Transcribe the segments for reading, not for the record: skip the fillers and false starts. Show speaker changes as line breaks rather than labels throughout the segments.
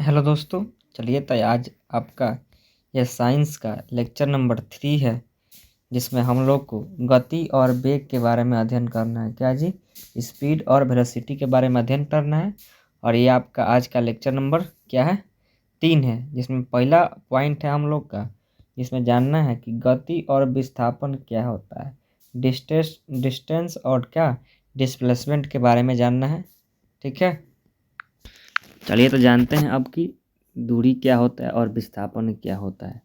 Hello दोस्तों, चलिए तो आज आपका यह साइंस का लेक्चर नंबर 3 है, जिसमें हम लोग को गति और वेग के बारे में अध्ययन करना है। क्या जी? स्पीड और वेलोसिटी के बारे में अध्ययन करना है। और ये आपका आज का लेक्चर नंबर क्या है? 3 है, जिसमें पहला पॉइंट है हम लोग का, जिसमें जानना है कि गति और विस्थापन क्या होता है। डिस्टेंस और क्या डिस्प्लेसमेंट के बारे में जानना है। ठीक है, चलिए तो जानते हैं अब कि दूरी क्या होता है और विस्थापन क्या होता है।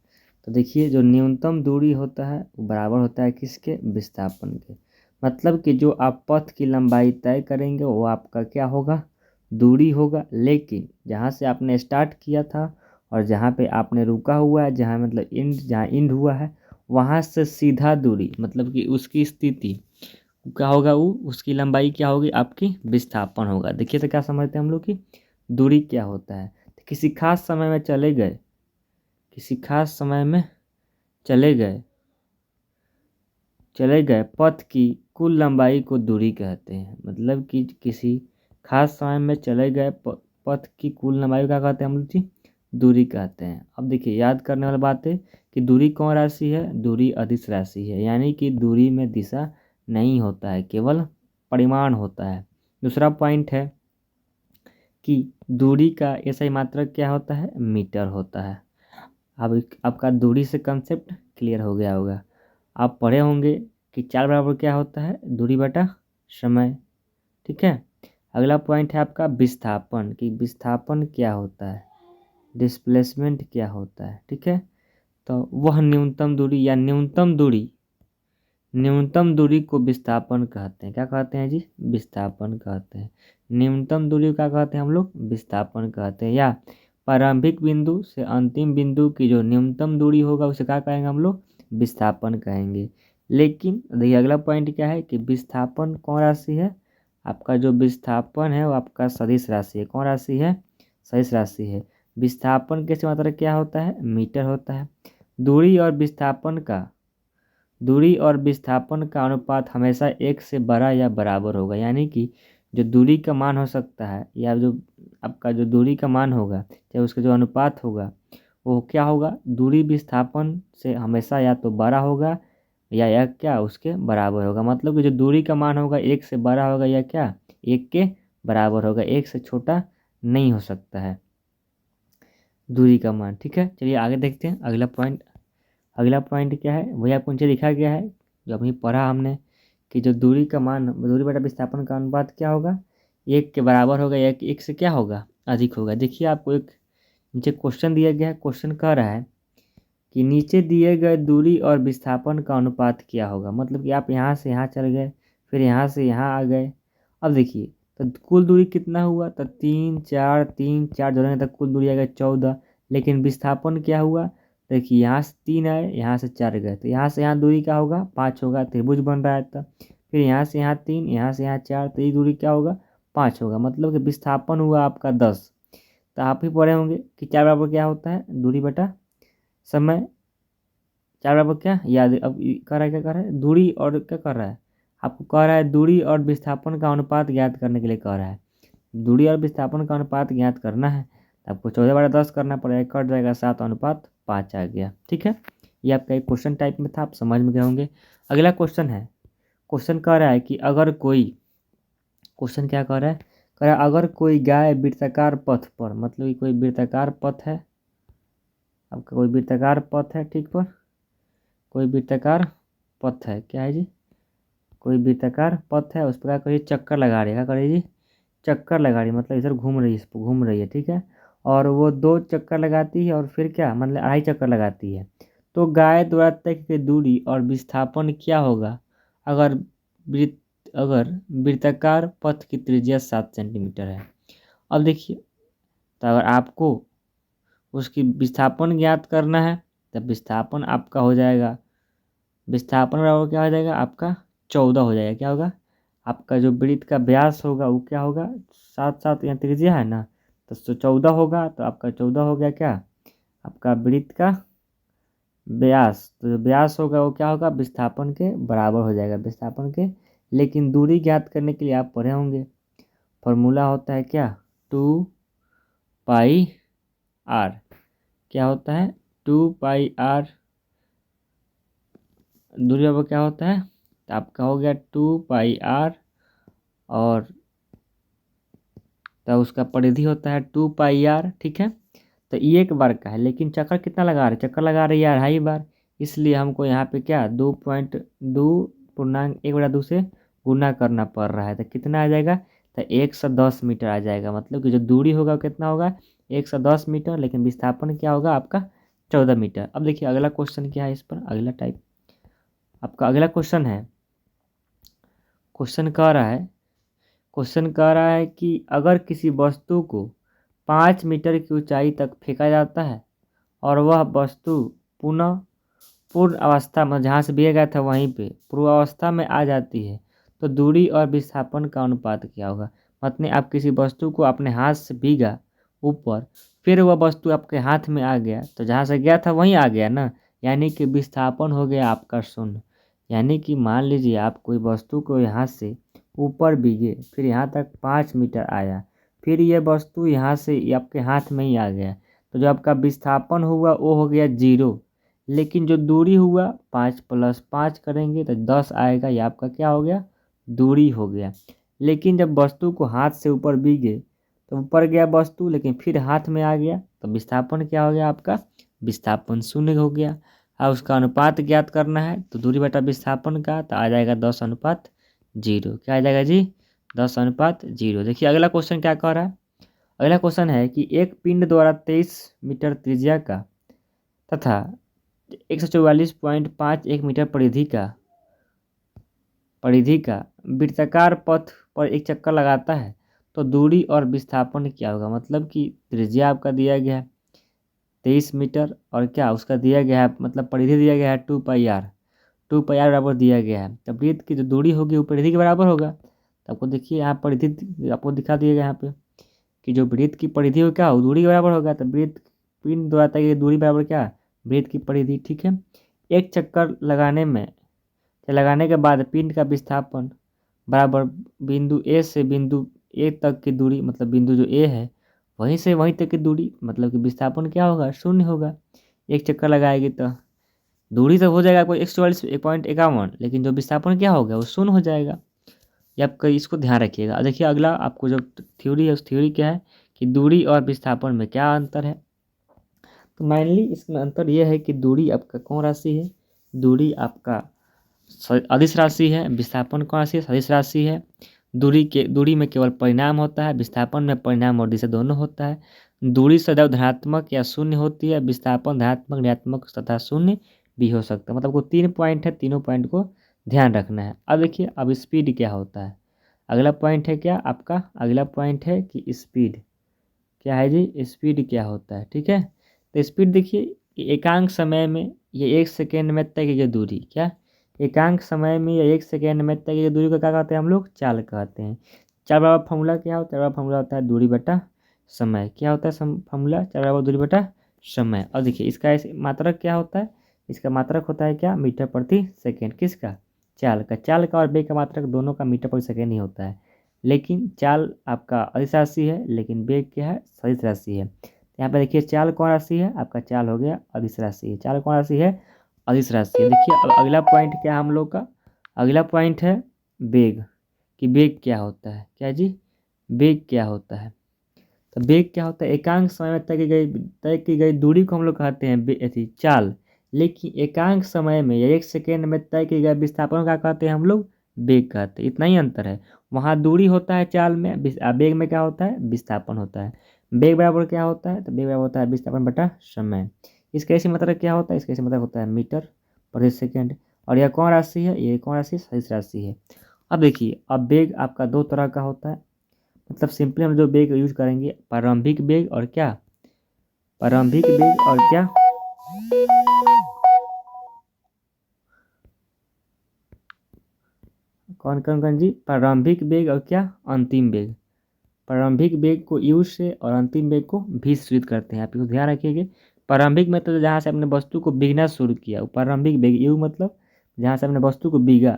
तो देखिए, जो न्यूनतम दूरी होता है वो बराबर होता है किसके? विस्थापन के। मतलब कि जो आप पथ की लंबाई तय करेंगे वो आपका क्या होगा? दूरी होगा। लेकिन जहाँ से आपने स्टार्ट किया था और जहाँ पे आपने रुका हुआ है, जहाँ मतलब जहाँ इंड हुआ है, वहाँ से सीधा दूरी, मतलब कि उसकी स्थिति क्या होगा, वो उसकी लंबाई क्या होगी? आपकी विस्थापन होगा। देखिए तो क्या समझते हैं हम लोग की दूरी क्या होता है। तो किसी खास समय में चले गए, किसी खास समय में चले गए चले गए पथ की कुल लंबाई को दूरी कहते हैं। मतलब कि किसी खास समय में चले गए पथ की कुल लंबाई को क्या कहते हैं हम लोग जी? दूरी कहते हैं। अब देखिए, याद करने वाली बात है कि दूरी कौन राशि है? दूरी अदिश राशि है, यानी कि दूरी में दिशा नहीं होता है, केवल परिमाण होता है। दूसरा पॉइंट है कि दूरी का SI मात्रक क्या होता है? मीटर होता है। अब आपका दूरी से कंसेप्ट क्लियर हो गया होगा। आप पढ़े होंगे कि 4 बराबर क्या होता है? दूरी बटा समय। ठीक है, अगला पॉइंट है आपका विस्थापन, कि विस्थापन क्या होता है, डिस्प्लेसमेंट क्या होता है। ठीक है, तो वह न्यूनतम दूरी या न्यूनतम दूरी को विस्थापन कहते हैं। क्या कहते हैं जी? विस्थापन कहते हैं। न्यूनतम दूरी को क्या कहते हैं हम लोग? विस्थापन कहते हैं। या प्रारंभिक बिंदु से अंतिम बिंदु की जो न्यूनतम दूरी होगा उसे क्या कहेंगे हम लोग? विस्थापन कहेंगे। लेकिन देखिए, अगला पॉइंट क्या है कि विस्थापन कौन राशि है? आपका जो विस्थापन है वो आपका सदिश राशि है। कौन राशि है? सदिश राशि है। विस्थापन के मात्रा क्या होता है? मीटर होता है। दूरी और विस्थापन का अनुपात हमेशा 1 से बड़ा या बराबर होगा। यानी कि जो दूरी का मान हो सकता है, या जो आपका जो दूरी का मान होगा, चाहे उसका जो अनुपात होगा वो क्या होगा? दूरी विस्थापन से हमेशा या तो बड़ा होगा या क्या उसके बराबर होगा। मतलब कि जो दूरी का मान होगा 1 से बड़ा होगा या क्या 1 के बराबर होगा, 1 से छोटा नहीं हो सकता है दूरी का मान। ठीक है, चलिए आगे देखते हैं अगला पॉइंट। अगला पॉइंट क्या है वही आपको नीचे लिखा गया है, जो अभी पढ़ा हमने, कि जो दूरी का मान, दूरी बटा विस्थापन का अनुपात क्या होगा? 1 के बराबर होगा या 1 से क्या होगा? अधिक होगा। देखिए, आपको एक नीचे क्वेश्चन दिया गया है। क्वेश्चन कह रहा है कि नीचे दिए गए दूरी और विस्थापन का अनुपात क्या होगा। मतलब कि आप यहाँ से यहाँ चले गए, फिर यहाँ से यहाँ आ गए। अब देखिए, तो कुल दूरी कितना हुआ? तो 3 4 जोड़ेंगे तो कुल दूरी आ गई 14। लेकिन विस्थापन क्या हुआ? देखिए, यहाँ से 3 आए, यहाँ से 4 गए, तो यहाँ से यहाँ दूरी क्या होगा? 5 होगा। त्रिभुज बन रहा है तो फिर यहाँ से यहाँ 3, यहाँ से यहाँ 4, तो ये दूरी क्या होगा? 5 होगा। मतलब कि विस्थापन हुआ आपका 10। तो आप ही पढ़े होंगे कि 4 बराबर क्या होता है? दूरी बटा समय। 4 बराबर क्या याद? अब कर रहा है, क्या कर रहा है? दूरी और क्या कर रहा है? आपको कह रहा है दूरी और विस्थापन का अनुपात ज्ञात करने के लिए कह रहा है। दूरी और विस्थापन का अनुपात ज्ञात करना है तो आपको 14/10 करना पड़ेगा, कट जाएगा 7:5 आ गया। ठीक है, ये आपका एक क्वेश्चन टाइप में था, आप समझ में गए होंगे। अगला क्वेश्चन है, क्वेश्चन कह रहा है कि अगर कोई, क्वेश्चन क्या कह रहा है? कह रहा है अगर कोई गाय वृत्ताकार पथ पर, मतलब कि कोई वृत्ताकार पथ है, आपका कोई वृत्ताकार पथ है, ठीक पर कोई वृत्ताकार पथ है, क्या है जी? कोई वृत्ताकार पथ है, उस पर क्या करिए? चक्कर लगा रही है। क्या करिए जी? चक्कर लगा रही है, मतलब इधर घूम रही है, इस पर घूम रही है। ठीक है, और वो 2 चक्कर लगाती है और फिर क्या, मतलब 2.5 चक्कर लगाती है। तो गाय द्वारा तय की दूरी और विस्थापन क्या होगा अगर अगर वृत्ताकार पथ की त्रिज्या 7 सेंटीमीटर है। अब देखिए, तो अगर आपको उसकी विस्थापन ज्ञात करना है तब विस्थापन आपका हो जाएगा, विस्थापन बराबर क्या हो जाएगा आपका? 14 हो जाएगा। क्या होगा? आपका जो वृत्त का व्यास होगा वो क्या होगा? 7 7 यहाँ त्रिज्या है ना, तो 14 होगा। तो आपका 14 हो गया क्या? आपका वृत्त का व्यास। तो जो व्यास होगा वो क्या होगा? विस्थापन के बराबर हो जाएगा, विस्थापन के। लेकिन दूरी ज्ञात करने के लिए आप पढ़े होंगे, फॉर्मूला होता है क्या? 2 पाई आर क्या होता है 2 पाई आर, दूरी बराबर क्या होता है, तो आपका हो गया 2 पाई आर, और तो उसका परिधि होता है 2 पाई आर। ठीक है, तो ये एक बार का है, लेकिन चक्कर कितना लगा रहे, चक्कर लगा रहे यार 2.5 बार, इसलिए हमको यहाँ पे क्या 2.2 से गुना करना पड़ रहा है। तो कितना आ जाएगा, तो 110 मीटर आ जाएगा। मतलब कि जो दूरी होगा वो कितना होगा 110 मीटर, लेकिन विस्थापन क्या होगा आपका 14 मीटर। अब देखिए अगला क्वेश्चन क्या है इस पर, अगला टाइप आपका अगला क्वेश्चन है। क्वेश्चन कह रहा है क्वेश्चन कह रहा है कि अगर किसी वस्तु को 5 मीटर की ऊंचाई तक फेंका जाता है और वह वस्तु पुनः पूर्ण अवस्था में, जहाँ से दिया गया था वहीं पे पूर्वावस्था में आ जाती है, तो दूरी और विस्थापन का अनुपात क्या होगा। मतलब आप किसी वस्तु को अपने हाथ से भीगा ऊपर, फिर वह वस्तु आपके हाथ में आ गया, तो जहाँ से गया था वहीं आ गया ना, यानी कि विस्थापन हो गया आपका शून्य। यानी कि मान लीजिए आप कोई वस्तु को यहाँ से ऊपर भीगे, फिर यहाँ तक 5 मीटर आया, फिर यह वस्तु यहाँ से आपके हाथ में ही आ गया, तो जो आपका विस्थापन हुआ वो हो गया 0। लेकिन जो दूरी हुआ 5 + 5 करेंगे तो 10 आएगा, ये आपका क्या हो गया दूरी हो गया। लेकिन जब वस्तु को हाथ से ऊपर भीगे तो ऊपर गया वस्तु, लेकिन फिर हाथ में आ गया, तो विस्थापन क्या हो गया आपका, विस्थापन 0 हो गया। अब उसका अनुपात ज्ञात करना है, तो दूरी बटा विस्थापन का तो आ जाएगा 10:0। क्या आ जाएगा जी 10:0। देखिए अगला क्वेश्चन क्या कह रहा है। अगला क्वेश्चन है कि एक पिंड द्वारा 23 मीटर त्रिज्या का तथा 144.51 मीटर परिधि का वृत्ताकार पथ पर एक चक्कर लगाता है, तो दूरी और विस्थापन क्या होगा। मतलब कि त्रिज्या आपका दिया गया है 23 मीटर, और क्या उसका दिया गया है, मतलब परिधि दिया गया है 2 पाई आर, 2 पाई आर बराबर दिया गया है। तो वृत्त की जो दूरी होगी वो परिधि के बराबर होगा। तो आपको देखिए यहाँ परिधि आपको दिखा दिया गया यहाँ पे कि जो वृत्त की परिधि हो क्या हो दूरी के बराबर होगा। तो वृत्त पिंड द्वारा तय की दूरी बराबर क्या वृत्त की परिधि। ठीक है, एक चक्कर लगाने के बाद पिंड का विस्थापन बराबर बिंदु ए से बिंदु ए तक की दूरी, मतलब बिंदु जो ए है वहीं से वहीं तक की दूरी, मतलब कि विस्थापन क्या होगा 0 होगा। एक चक्कर लगाएगी तो दूरी तो हो जाएगा आपको 144.51, लेकिन जो विस्थापन क्या होगा वो 0 हो जाएगा। ये आपका इसको ध्यान रखिएगा। अब देखिए अगला आपको जो थ्योरी है उस थ्योरी क्या है कि दूरी और विस्थापन में क्या अंतर है। तो मेनली इसमें अंतर यह है कि दूरी आपका कौन राशि है, दूरी आपका अदिश राशि है, विस्थापन कौन राशि है सदिश राशि है। दूरी में केवल परिणाम होता है, विस्थापन में परिणाम और दिशा दोनों होता है। दूरी सदैव धनात्मक या शून्य होती है, विस्थापन धनात्मक ऋणात्मक तथा शून्य भी हो सकता है। मतलब वो 3 पॉइंट है, तीनों पॉइंट को ध्यान रखना है। अब देखिए अब स्पीड क्या होता है, अगला पॉइंट है क्या आपका, अगला पॉइंट है कि स्पीड क्या है जी, स्पीड क्या होता है। ठीक है, तो स्पीड देखिए एकांक समय में ये 1 सेकेंड में तय की गई दूरी, क्या एकांक समय में या 1 सेकेंड में तय की गई दूरी को क्या कहते हैं हम लोग, चाल कहते हैं। चाल बराबर फॉर्मूला क्या होता है, बराबर फॉर्मूला होता है दूरी बटा समय। क्या होता है फॉर्मूला, चाल बराबर दूरी बटा समय। और देखिए इसका मात्रक क्या होता है, इसका मात्रक होता है क्या मीटर प्रति सेकेंड, किसका चाल का और वेग का मात्रक दोनों का मीटर प्रति सेकेंड ही होता है। लेकिन चाल आपका अदिश राशि है, लेकिन वेग क्या है सदिश राशि है। यहाँ पे देखिए चाल कौन राशि है, आपका चाल हो गया अदिश राशि है, चाल कौन राशि है अदिश राशि है। देखिए अब अगला पॉइंट क्या है हम लोग का, अगला पॉइंट है वेग, कि वेग क्या होता है, क्या जी वेग क्या होता है। तो वेग क्या होता है, एकांक समय में तय की गई दूरी को हम लोग कहते हैं चाल, लेकिन एकांक समय में या 1 सेकेंड में तय किए गए विस्थापन का कहते हैं हम लोग वेग कहते हैं। इतना ही अंतर है, वहाँ दूरी होता है चाल में, वेग में क्या होता है विस्थापन होता है। वेग बराबर क्या होता है, तो वेग बराबर होता है विस्थापन बटा समय। इसका ऐसी मतलब क्या होता है, इसका ऐसी मतलब होता है मीटर प्रति सेकेंड। और यह कौन राशि है, ये कौन राशि सदिश राशि है। अब देखिए अब वेग आपका 2 तरह का होता है, मतलब सिंपली हम जो वेग यूज करेंगे प्रारंभिक वेग और क्या, प्रारंभिक वेग और क्या, कौन जी, प्रारंभिक वेग और क्या अंतिम वेग। प्रारंभिक वेग को यू से और अंतिम वेग को भी सूचित करते हैं, आप इसको ध्यान रखिएगा। प्रारंभिक मतलब जहाँ से आपने वस्तु को बिगना शुरू किया वो प्रारंभिक वेग, यू मतलब जहाँ से आपने वस्तु को बिगा,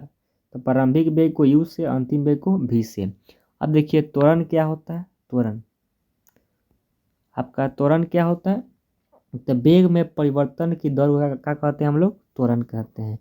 तो प्रारंभिक वेग को यू से, अंतिम वेग को भी से। अब देखिए त्वरण क्या होता है, त्वरण आपका त्वरण क्या होता है, तो वेग में परिवर्तन की दर को क्या कहते हैं हम लोग, त्वरण कहते हैं।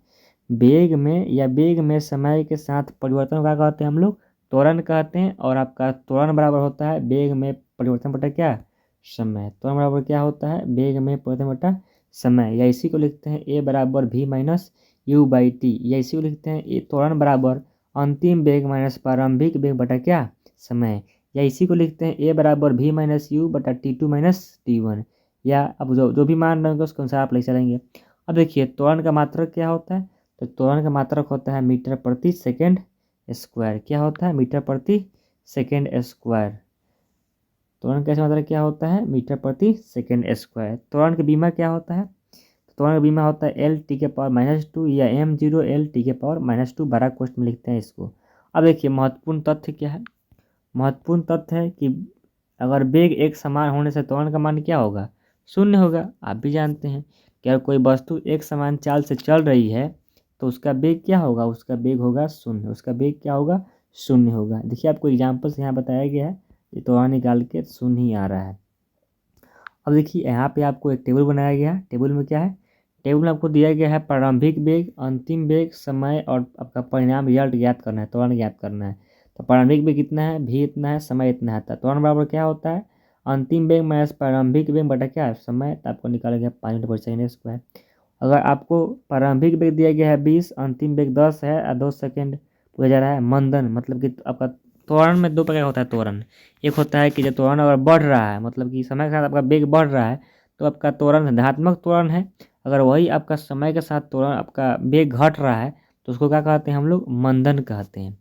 वेग में समय के साथ परिवर्तन को क्या कहते हैं हम लोग, त्वरण कहते हैं। और आपका त्वरण बराबर होता है वेग में परिवर्तन बटा क्या, समय। त्वरण बराबर क्या होता है, वेग में परिवर्तन बटा समय, या इसी को लिखते हैं ए बराबर भी माइनस यू बाई टी, या इसी को लिखते हैं ए त्वरण बराबर अंतिम वेग माइनस प्रारंभिक वेग बटा क्या, समय, या इसी को लिखते हैं ए बराबर भी माइनस यू बटा T2 माइनस T1, या अब जो भी मान रहे होंगे उसके अनुसार आप ले चलेंगे। अब देखिए त्वरण का मात्रक क्या होता है, तो त्वरण का मात्रक होता है मीटर प्रति सेकेंड स्क्वायर। क्या होता है, मीटर प्रति सेकेंड स्क्वायर। त्वरण का मात्रक क्या होता है, मीटर प्रति सेकेंड स्क्वायर। त्वरण का बीमा क्या होता है, त्वरण का बीमा होता है L T⁻², या m0 L T⁻², बड़ा क्वेश्चन में लिखते हैं इसको। अब देखिए महत्वपूर्ण तथ्य क्या है, महत्वपूर्ण तथ्य है कि अगर वेग एक समान होने से त्वरण का मान क्या होगा, शून्य होगा। आप भी जानते हैं कि अगर कोई वस्तु एक समान चाल से चल रही है तो उसका वेग क्या होगा, उसका वेग होगा शून्य, उसका वेग क्या होगा, शून्य होगा। देखिए आपको एग्जाम्पल से यहाँ बताया गया है, ये त्वरण निकाल के शून्य ही आ रहा है। अब देखिए यहाँ पे आपको एक टेबल बनाया गया है, टेबल में क्या है, टेबल में आपको दिया गया है प्रारंभिक वेग, अंतिम वेग, समय और आपका परिणाम रिजल्ट ज्ञात करना है, त्वरण ज्ञात करना है। तो प्रारंभिक वेग कितना है, भी इतना है, समय इतना है। तो त्वरण बराबर क्या होता है, अंतिम वेग माइनस प्रारंभिक वेग बटा क्या है, समय। तो आपको निकालेंगे 5 मीटर प्रति सेकेंड स्क्वायर। अगर आपको प्रारंभिक वेग दिया गया है 20, अंतिम वेग 10 है और 2 सेकेंड पूरा जा रहा है, मंदन मतलब कि आपका त्वरण में दो प्रकार होता है त्वरण। एक होता है कि जब त्वरण अगर बढ़ रहा है, मतलब कि समय के साथ आपका वेग बढ़ रहा है, तो आपका त्वरण धनात्मक त्वरण है। अगर वही आपका समय के साथ त्वरण आपका वेग घट रहा है तो उसको क्या कहते हैं हम लोग, मंदन कहते हैं।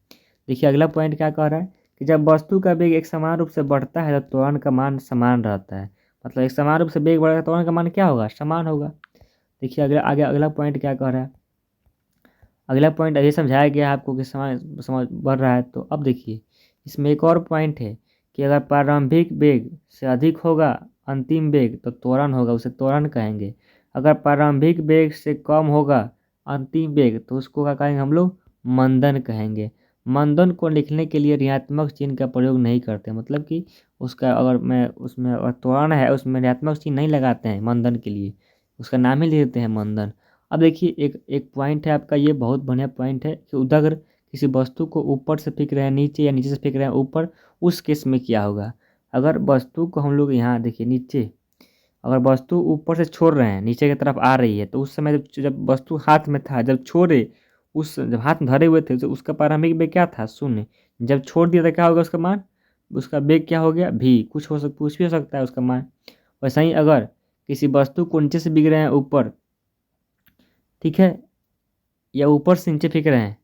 देखिए अगला पॉइंट क्या कह रहा है कि जब वस्तु का वेग एक समान रूप से बढ़ता है तो त्वरण का मान समान रहता है। मतलब एक समान रूप से वेग बढ़ेगा, त्वरण का मान क्या होगा, समान होगा। देखिए अगला पॉइंट क्या कह रहा है, अगला पॉइंट ये समझाया गया है आपको कि समझ बढ़ रहा है। तो अब देखिए इसमें एक और पॉइंट है कि अगर प्रारंभिक वेग से अधिक होगा अंतिम वेग तो त्वरण होगा, उसे त्वरण कहेंगे। अगर प्रारंभिक वेग से कम होगा अंतिम वेग तो उसको क्या कहेंगे हम लोग, मंदन कहेंगे। मंदन को लिखने के लिए ऋणात्मक चिन्ह का प्रयोग नहीं करते, मतलब कि उसका अगर मैं उसमें अगर त्वरण है उसमें ऋणात्मक चिन्ह नहीं लगाते हैं मंदन के लिए, उसका नाम ही ले देते हैं मंदन। अब देखिए एक एक पॉइंट है आपका, ये बहुत बढ़िया पॉइंट है कि उधर किसी वस्तु को ऊपर से फेंक रहे हैं नीचे या नीचे से फेंक रहे हैं ऊपर, उस केस में क्या होगा। अगर वस्तु को हम लोग यहाँ देखिए नीचे, अगर वस्तु ऊपर से छोड़ रहे हैं नीचे की तरफ आ रही है तो उस समय जब वस्तु हाथ में था, जब छोड़े उस जब हाथ में धरे हुए थे तो उसका प्रारंभिक वेग क्या था, शून्य। जब छोड़ दिया तो क्या होगा उसका मान, उसका वेग क्या हो गया, भी कुछ भी हो सकता है उसका मान। वैसा ही अगर किसी वस्तु को नीचे से बिग रहे हैं ऊपर, ठीक है, या ऊपर से नीचे फेंक रहे हैं,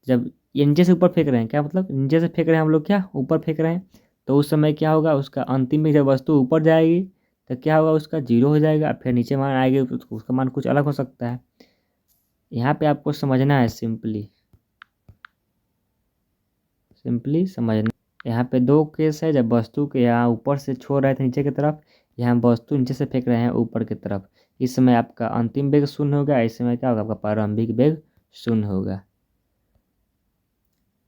जब ये नीचे से ऊपर फेंक रहे हैं, क्या मतलब नीचे से फेंक रहे हैं हम लोग, क्या ऊपर फेंक रहे हैं, तो उस समय क्या होगा उसका अंतिम में जब वस्तु ऊपर जाएगी तो क्या होगा उसका जीरो हो जाएगा, फिर नीचे मान आएगी तो उसका मान कुछ अलग हो सकता है। यहाँ पे आपको समझना है, सिंपली समझना। यहाँ पे दो केस है, जब वस्तु के यहाँ ऊपर से छोड़ रहे थे नीचे की तरफ, यहाँ वस्तु नीचे से फेंक रहे हैं ऊपर की तरफ। इस समय आपका अंतिम वेग शून्य होगा, इस समय क्या होगा आपका प्रारंभिक वेग शून्य होगा।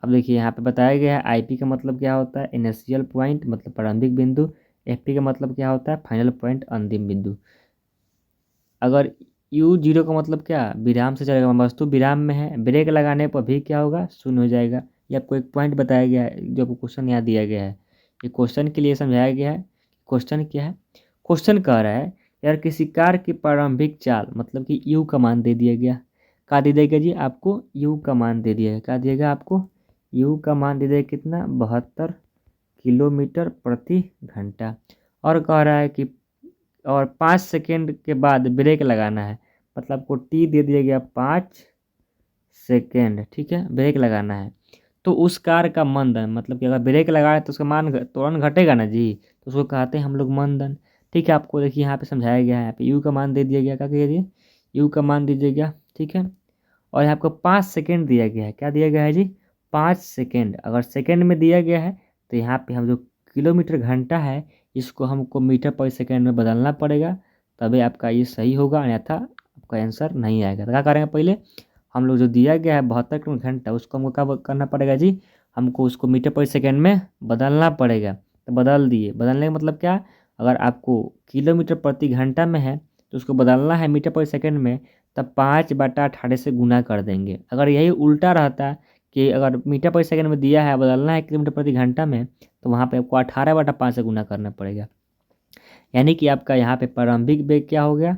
अब देखिए यहाँ पे बताया गया है आईपी का मतलब क्या होता है, इनिशियल पॉइंट मतलब प्रारंभिक बिंदु। एफपी का मतलब क्या होता है, फाइनल पॉइंट अंतिम बिंदु। अगर U0 का मतलब क्या, विराम से चलेगा, वस्तु विराम में है, ब्रेक लगाने पर भी क्या होगा, शून्य हो जाएगा। ये आपको एक पॉइंट बताया गया है, जो आपको क्वेश्चन यहाँ दिया गया है, ये क्वेश्चन के लिए समझाया गया है। क्वेश्चन क्या है, क्वेश्चन कह रहा है यार किसी कार की प्रारंभिक चाल मतलब कि U का मान दे दिया गया। क्या दे दिया गया जी आपको, U का मान दे दिया गया। क्या दिएगा आपको, U का मान दे देगा कितना, 72 किलोमीटर प्रति घंटा। और कह रहा है कि और 5 सेकेंड के बाद ब्रेक लगाना है, मतलब आपको टी दे दिया गया 5 सेकेंड, ठीक है, ब्रेक लगाना है। तो उस कार का मंदन, मतलब कि अगर ब्रेक लगाए तो उसका मान तुरंत घटेगा ना जी, तो उसको कहते हैं हम लोग मंदन। ठीक है, आपको देखिए यहाँ पे समझाया गया है, यहाँ पे यू का मान दे दिया गया, क्या कह दिए, यू का मान दीजिए गया, ठीक है। और यहाँ आपको 5 सेकेंड दिया गया है, क्या दिया गया है जी, 5 सेकेंड। अगर सेकेंड में दिया गया है तो यहाँ पे हम जो किलोमीटर घंटा है इसको हमको मीटर पर सेकेंड में बदलना पड़ेगा, तभी आपका ये सही होगा, अन्यथा आपका आंसर नहीं आएगा। तो क्या करेंगे, पहले हम लोग जो दिया गया है 72 किलोमीटर घंटा उसको हमको क्या करना पड़ेगा जी, हमको उसको मीटर पर सेकेंड में बदलना पड़ेगा। तो बदल दिए, बदलने का मतलब क्या, अगर आपको किलोमीटर प्रति घंटा में है तो उसको बदलना है मीटर पर सेकंड में, तब 5/18 से गुना कर देंगे। अगर यही उल्टा रहता कि अगर मीटर पर सेकंड में दिया है, बदलना है किलोमीटर प्रति घंटा में, तो वहाँ पे आपको 18/5 से गुना करना पड़ेगा। यानी कि आपका यहाँ पे प्रारंभिक वेग क्या हो गया,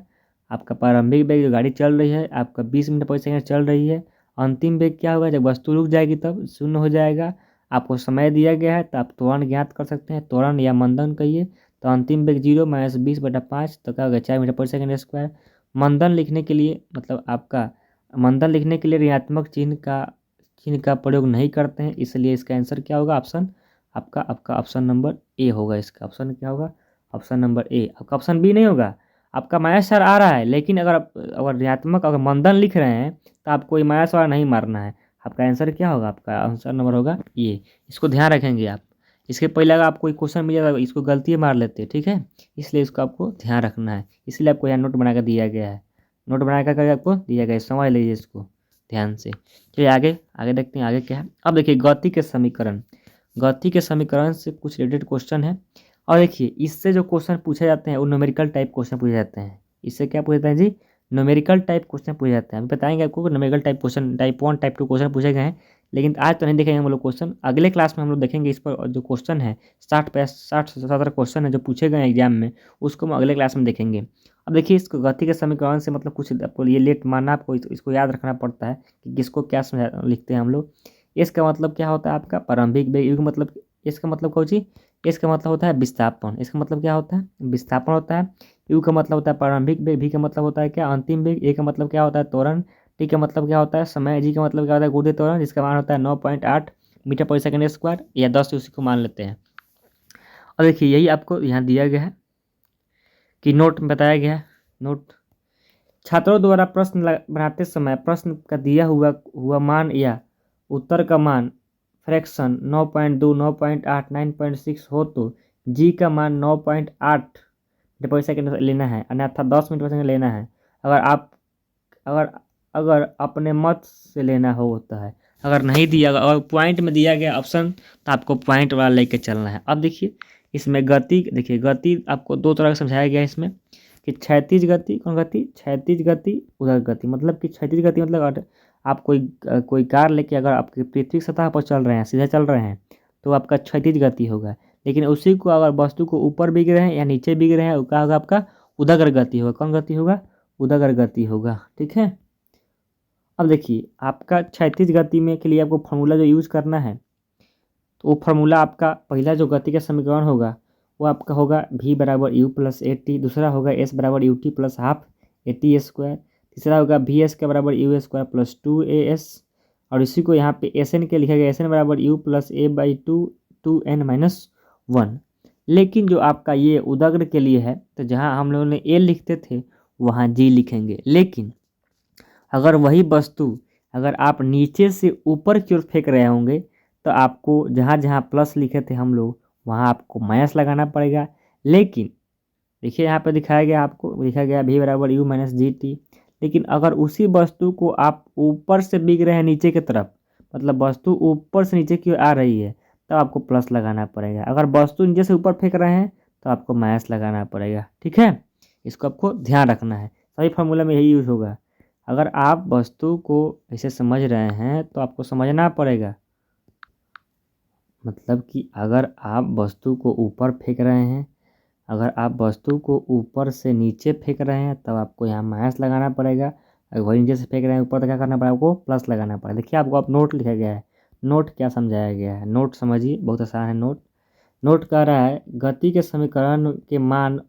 आपका प्रारंभिक वेग जो गाड़ी चल रही है आपका 20 मीटर पर सेकंड चल रही है। अंतिम वेग क्या होगा, जब वस्तु रुक जाएगी तब शून्य हो जाएगा। आपको समय दिया गया है तो आप त्वरण ज्ञात कर सकते हैं, त्वरण या मंदन कहिए। तो अंतिम वेग 0 - 20/5 तो क्या होगा 4 मीटर पर सेकंड स्क्वायर। मंदन लिखने के लिए मतलब आपका मंदन लिखने के लिए ऋणात्मक चिन्ह का प्रयोग नहीं करते हैं, इसलिए इसका आंसर क्या होगा, ऑप्शन आपका ऑप्शन नंबर ए होगा। इसका ऑप्शन क्या होगा, ऑप्शन नंबर ए। आपका ऑप्शन बी नहीं होगा। आपका माइनस चार आ रहा है, लेकिन अगर ऋणात्मक अगर मंदन लिख रहे हैं तो आपको ये माइनस वाला नहीं मारना है। आपका आंसर क्या होगा, आपका आंसर नंबर होगा ये। इसको ध्यान रखेंगे आप। इसके पहले अगर आपको एक क्वेश्चन मिल जाएगा इसको गलती मार लेते हैं, ठीक है, इसलिए इसको आपको ध्यान रखना है। इसलिए आपको यहाँ नोट बना कर दिया गया है, नोट बना कर आपको दिया गया है, समझ लीजिए इसको ध्यान से। चलिए आगे आगे देखते हैं आगे क्या है। अब देखिए गति के समीकरण, गति के समीकरण से कुछ रिलेटेड क्वेश्चन है। और देखिए इससे जो क्वेश्चन पूछे जाते हैं वो न्यूमेरिकल टाइप क्वेश्चन पूछे जाते हैं। इससे क्या पूछते हैं जी, न्यूमेरिकल टाइप क्वेश्चन पूछे जाते हैं। अभी बताएंगे आपको numerical type question type 1 type 2 question पूछे गए हैं, लेकिन आज तो नहीं देखेंगे हम लोग क्वेश्चन। अगले क्लास में हम लोग देखेंगे इस पर जो क्वेश्चन है 60 क्वेश्चन है जो पूछे गए हैं एग्जाम में, उसको हम अगले क्लास में देखेंगे। अब देखिए इसको गति के समीकरण से मतलब कुछ आपको ये लेट मानना, आपको इसको याद रखना पड़ता है कि किसको क्या लिखते हैं हम लोग। इसका मतलब क्या होता है आपका प्रारंभिक वेग, यू मतलब इसका मतलब कौन सी, इसका मतलब होता है विस्थापन। इसका मतलब क्या होता है, विस्थापन होता है। यू का मतलब होता है प्रारंभिक वेग, भी का मतलब होता है क्या, अंतिम वेग। ए का मतलब क्या होता है, त्वरण। टी का मतलब क्या होता है, समय। जी का मतलब क्या होता है, गुरुत्वीय त्वरण, जिसका मान होता है 9.8 मीटर पर सेकंड स्क्वायर या 10 उसी को मान लेते हैं। और देखिए यही आपको यहाँ दिया गया है कि नोट में बताया गया है। नोट छात्रों द्वारा प्रश्न बनाते समय प्रश्न का दिया हुआ मान या उत्तर का मान फ्रैक्शन 9.2, 9.8, 9.6 हो तो जी का मान 9.8 मीटर पर सेकंड लेना है, अन्यथा 10 मीटर पर सेकंड लेना है। अगर अगर अपने मत से लेना हो होता है। अगर नहीं दिया, अगर पॉइंट में दिया गया ऑप्शन तो आपको पॉइंट वाला लेके चलना है। अब देखिए इसमें गति, देखिए गति आपको दो तरह से समझाया गया है इसमें कि क्षैतिज गति, कौन गति, क्षैतिज गति, उधर गति। मतलब कि क्षैतिज गति मतलब आप कोई कार लेके अगर आपकी पृथ्वी सतह पर चल रहे हैं, सीधे चल रहे हैं, तो आपका क्षैतिज गति होगा। लेकिन उसी को अगर वस्तु को ऊपर बिग रहे हैं या नीचे बिग रहे हैं, क्या होगा आपका उदग्र गति होगा। कौन गति होगा, उदग्र गति होगा, ठीक है। अब देखिए आपका क्षैतिज गति में के लिए आपको फार्मूला जो यूज करना है, तो वो फार्मूला आपका पहला जो गति का समीकरण होगा वो आपका होगा v बराबर यू प्लस ए टी, दूसरा होगा s बराबर U T plus half A T square, तीसरा होगा वी एस के बराबर यू स्क्वायर प्लस 2as, और इसी को यहाँ पे एस एन के लिखा गया, एस एन बराबर you plus A by 2n-1। लेकिन जो आपका ये उदग्र के लिए है तो जहाँ हम लोगों ने ए लिखते थे वहाँ जी लिखेंगे। लेकिन अगर वही वस्तु अगर आप नीचे से ऊपर की ओर फेंक रहे होंगे तो आपको जहाँ जहाँ प्लस लिखे थे हम लोग वहाँ आपको माइनस लगाना पड़ेगा। लेकिन देखिए यहाँ पे दिखाया गया, आपको लिखा गया v बराबर यू माइनस जी टी। लेकिन अगर उसी वस्तु को आप ऊपर से बिग रहे हैं नीचे की तरफ, मतलब वस्तु ऊपर से नीचे की ओर आ रही है, तब आपको प्लस लगाना पड़ेगा। अगर वस्तु नीचे से ऊपर फेंक रहे हैं तो आपको माइनस लगाना पड़ेगा, ठीक है। इसको आपको ध्यान रखना है, सभी फार्मूला में यही यूज होगा। अगर आप वस्तु को ऐसे समझ रहे हैं तो आपको समझना पड़ेगा, मतलब कि अगर आप वस्तु को ऊपर फेंक रहे हैं, अगर आप वस्तु को ऊपर से नीचे फेंक रहे हैं तब आपको यहाँ माइनस लगाना पड़ेगा। अगर वही नीचे से फेंक रहे हैं ऊपर तो क्या करना पड़ेगा, आपको प्लस लगाना पड़ेगा। देखिए आपको आप नोट लिखा गया है, नोट क्या समझाया गया है, नोट समझिए, बहुत आसान है नोट। नोट कह रहा है गति के समीकरण के मान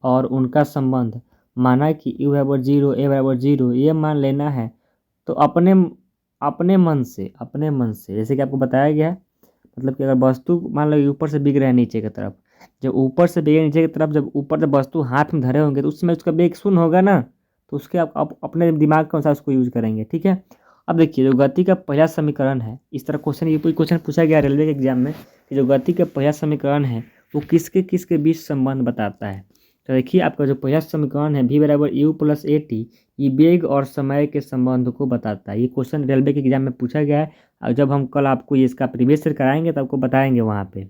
और उनका संबंध, माना कि u बराबर 0, a बराबर 0, ये मान लेना है। तो अपने मन से जैसे कि आपको बताया गया है, मतलब कि अगर वस्तु मान लो ऊपर से बिग रहा है नीचे की तरफ, जब ऊपर से बिगे नीचे की तरफ, जब वस्तु हाथ में धरे होंगे तो उसमें उसका बेग शून्य होगा ना, तो उसके आप अपने दिमाग के अनुसार उसको यूज करेंगे, ठीक है। अब देखिए जो गति का पहला समीकरण है, इस तरह क्वेश्चन ये कोई क्वेश्चन पूछा गया रेलवे के एग्जाम में कि जो गति का पहला समीकरण है वो किसके किसके बीच संबंध बताता है। तो देखिए आपका जो पहला समीकरण है v बराबर यू प्लस ए टी, ये वेग और समय के संबंध को बताता है। ये क्वेश्चन रेलवे के एग्जाम में पूछा गया है, और जब हम कल आपको ये इसका प्रीवियस ईयर कराएंगे तो आपको बताएंगे वहाँ पे।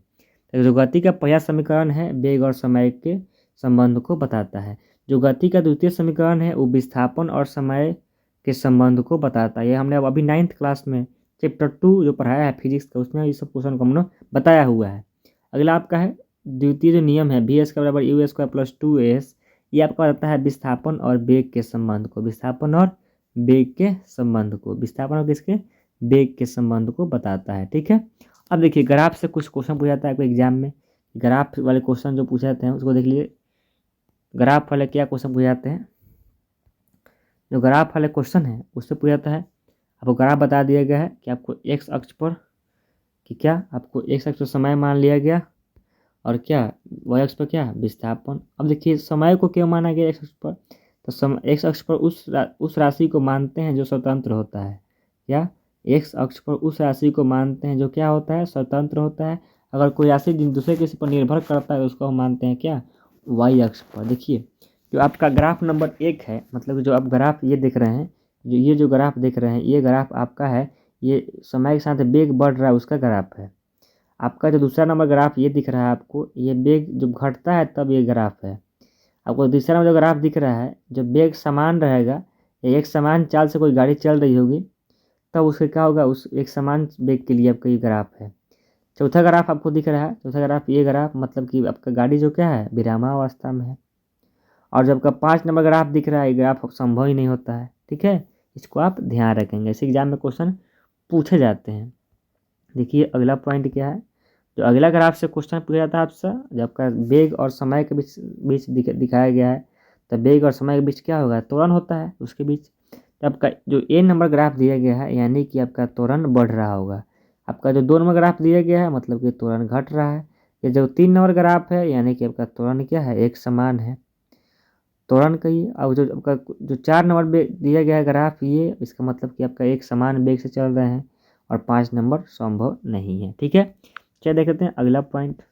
तो जो गति का पहला समीकरण है वेग और समय के संबंध को बताता है। जो गति का द्वितीय समीकरण है वो विस्थापन और समय के संबंध को बताता है। ये हमने अभी 9th क्लास में चैप्टर 2 जो पढ़ाया है फिजिक्स का, उसमें ये सब क्वेश्चन को हमने बताया हुआ है। अगला आपका है द्वितीय जो नियम है वी स्क्वायर बराबर यू स्क्वायर प्लस 2s, ये आपका बताता है विस्थापन और वेग के संबंध को, विस्थापन और वेग के संबंध को, विस्थापन और किसके, वेग के संबंध को बताता है। ठीक है, अब देखिए ग्राफ से कुछ क्वेश्चन पूछा जाता है आपको एग्जाम में, ग्राफ वाले क्वेश्चन जो पूछे जाते हैं उसको देख लीजिए। ग्राफ वाले क्या क्वेश्चन पूछे जाते हैं, जो ग्राफ वाले क्वेश्चन है उससे पूछा जाता है, आपको ग्राफ बता दिया गया है कि आपको एक्स अक्ष पर कि क्या, आपको एक्स अक्ष पर समय मान लिया गया और क्या वाई अक्ष पर क्या विस्थापन। अब देखिए समय को क्यों माना गया एक्स अक्ष पर, तो एक्स अक्ष पर उस राशि को मानते हैं जो स्वतंत्र होता है, या एक्स अक्ष पर उस राशि को मानते हैं जो क्या होता है, स्वतंत्र होता है। अगर कोई राशि दूसरे किसी पर निर्भर करता है तो उसको हम मानते हैं क्या, वाई अक्ष पर। देखिए जो आपका ग्राफ नंबर 1 है, मतलब जो आप ग्राफ ये देख रहे हैं, जो ग्राफ देख रहे हैं ये ग्राफ आपका है, ये समय के साथ वेग बढ़ रहा है उसका ग्राफ है। आपका जो दूसरा नंबर ग्राफ ये दिख रहा है आपको, ये वेग जब घटता है तब ये ग्राफ है। आपको तीसरा नंबर जो ग्राफ दिख रहा है जब वेग समान रहेगा, एक समान चाल से कोई गाड़ी चल रही होगी तब उसके क्या होगा, उस एक समान वेग के लिए आपका ये ग्राफ है। चौथा ग्राफ आपको दिख रहा है, चौथा ग्राफ ये ग्राफ मतलब कि आपका गाड़ी जो क्या है विरामावस्था में है। और जब का 5 नंबर ग्राफ दिख रहा है ये ग्राफ संभव ही नहीं होता है। ठीक है, इसको आप ध्यान रखेंगे, इस एग्जाम में क्वेश्चन पूछे जाते हैं। देखिए अगला पॉइंट क्या है, जो अगला ग्राफ से क्वेश्चन पूछा जाता है आपसे, जब आपका वेग और समय के बीच दिखाया गया है, तो वेग और समय के बीच क्या होगा, त्वरण होता है उसके बीच। तो आपका जो ए नंबर ग्राफ दिया गया है यानी कि आपका त्वरण बढ़ रहा होगा। आपका जो 2 नंबर ग्राफ दिया गया है मतलब कि त्वरण घट रहा है। ये जो 3 नंबर ग्राफ है यानी कि आपका त्वरण क्या है, एक समान है, त्वरण का ही। और जो आपका जो 4 नंबर दिया गया है ग्राफ, ये इसका मतलब कि आपका एक समान वेग से चल रहे हैं और 5 नंबर संभव नहीं है। ठीक है, चलिए देख लेते हैं अगला पॉइंट।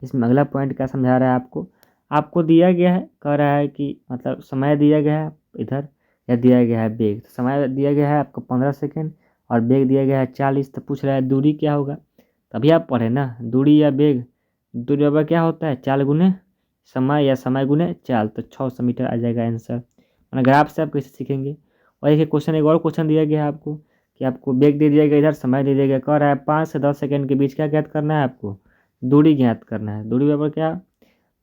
इसमें अगला पॉइंट क्या समझा रहा है आपको दिया गया है, कह रहा है कि मतलब समय दिया गया है इधर, या दिया गया है वेग। तो समय दिया गया है आपको 15 सेकेंड और वेग दिया गया है 40। तो पूछ रहा है दूरी क्या होगा, तभी आप पढ़े ना, दूरी या वेग, दूरी बराबर क्या होता है, चाल गुने समय या समय गुने चाल, तो 600 मीटर आ जाएगा आंसर। मतलब ग्राफ से आप कैसे सीखेंगे। और एक क्वेश्चन, एक और क्वेश्चन दिया गया है आपको कि आपको वेग दे दिया गया, इधर समय दे दिया गया, कह रहा है 5 से 10 सेकेंड के बीच क्या ज्ञात करना है, आपको दूरी ज्ञात करना है। दूरी बराबर क्या,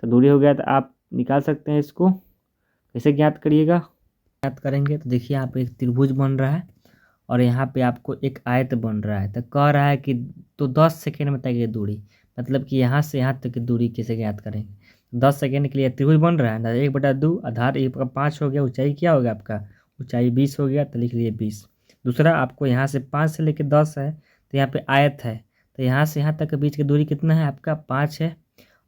तो दूरी हो गया, तो आप निकाल सकते हैं इसको, कैसे ज्ञात करिएगा। ज्ञात करेंगे तो देखिए यहाँ पे एक त्रिभुज बन रहा है और यहाँ पे आपको एक आयत बन रहा है। तो कह रहा है कि तो 10 सेकेंड में तक ये दूरी, मतलब कि यहाँ से यहाँ तक की दूरी कैसे ज्ञात करेंगे। 10 सेकेंड के लिए त्रिभुज बन रहा है ना, 1/2 आधार 1/5 हो गया, ऊंचाई क्या हो गया आपका, ऊंचाई 20 हो गया, तो लिख लिए 20। दूसरा आपको यहाँ से 5 से लेकर 10 है, तो यहाँ पे आयत है, तो यहाँ से यहाँ तक के बीच की दूरी कितना है आपका 5 है,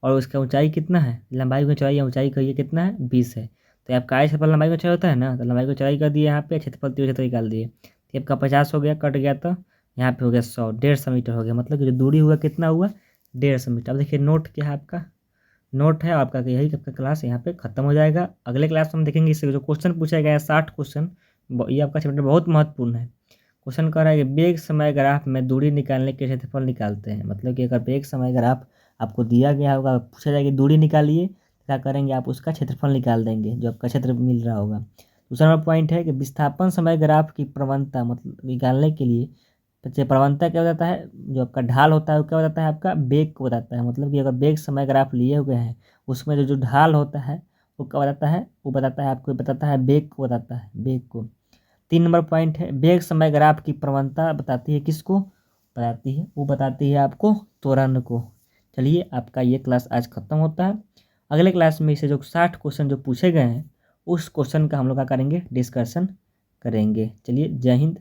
और उसका ऊंचाई कितना है, लंबाई को चौड़ाई या ऊंचाई कहिए कितना है 20 है। तो आपका आय क्षेत्रफल लंबाई को चौड़ाई होता है ना, तो लंबाई को चौड़ाई कर दिए यहाँ पे, क्षेत्रफल क्षेत्र निकाल दिए, तो आपका 50 हो गया, कट गया, तो यहाँ पे हो गया 100, 150 मीटर हो गया। मतलब कि जो दूरी हुआ कितना हुआ 150 मीटर। अब देखिए नोट क्या है आपका, नोट है आपका कि यही आपका क्लास यहाँ पे खत्म हो जाएगा। अगले क्लास में हम देखेंगे इससे जो क्वेश्चन पूछा गया है 60 क्वेश्चन, ये आपका चैप्टर बहुत महत्वपूर्ण है। क्वेश्चन कह रहा है कि वेग समय ग्राफ में दूरी निकालने के क्षेत्रफल निकालते हैं। मतलब कि अगर वेग समय ग्राफ आपको दिया गया होगा, पूछा जाएगा दूरी निकालिए, क्या करेंगे आप उसका क्षेत्रफल निकाल देंगे जो आपका क्षेत्र मिल रहा होगा। दूसरा नंबर पॉइंट है कि विस्थापन समय ग्राफ की प्रवणता मतलब निकालने के लिए प्रवणता क्या हो जाता है, जो आपका ढाल होता है वो क्या हो जाता है आपका वेग को बताता है। मतलब कि अगर वेग समय ग्राफ लिए हुए हैं उसमें जो ढाल होता है वो क्या बताता है, वो बताता है आपको, बताता है वेग को, बताता है वेग को। 3 नंबर पॉइंट है वेग समय ग्राफ की प्रवणता बताती है किसको, बताती है, वो बताती है आपको त्वरण को। चलिए आपका ये क्लास आज खत्म होता है। अगले क्लास में इसे जो 60 क्वेश्चन जो पूछे गए हैं उस क्वेश्चन का हम लोग क्या करेंगे, डिस्कशन करेंगे। चलिए जय हिंद।